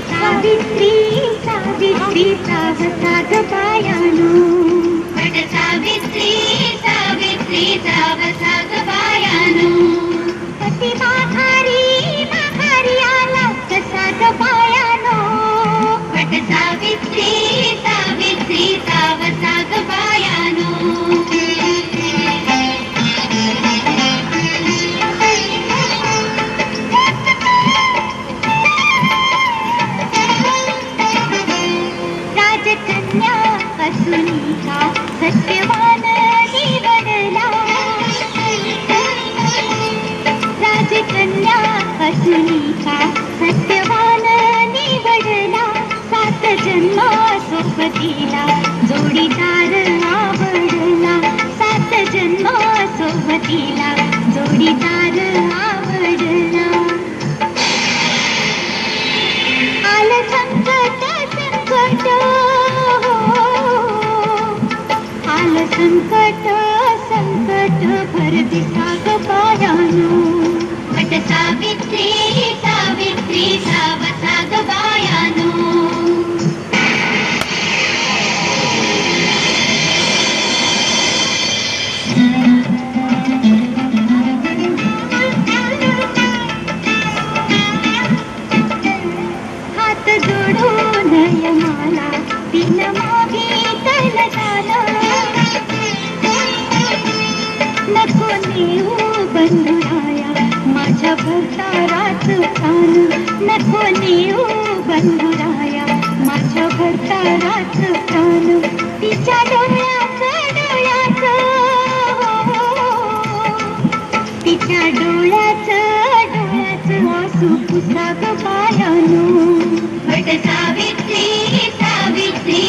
सावित्री सावित्री सावसा ग बायानो, वट सावित्री सावित्री सावसा ग बायानो, पती माघारी माघारी आला कसा ग बायानो, वट सावित्री सावित्री सावसा ग बायानो, राजकन्या असुनीचा सत्यवान निवडला, राजकन्या असुनीचा सत्यवान निवडला, सात जन्म सोबतीला जोडीदार आवडला, सात जन्म सोबतीला जोडीदार आवडला. आलं संकट संकट, आलं संकट संकट भर दिसा ग बायानो, वट सावित्री सावित्री सावसा ग बायानो, हात जोडून यमाला दिन मागितलं झालं, नको नेऊ बंधुराया माझ्या भरताराच प्राण, नको नेऊ बंधुराया माझ्या भरताराच प्राण. तिच्या डोळ्याचं डोळ्याचं, तिच्या डोळ्याचं डोळ्याचं आसू पुसा ग बायानो, वट सावित्री सावित्री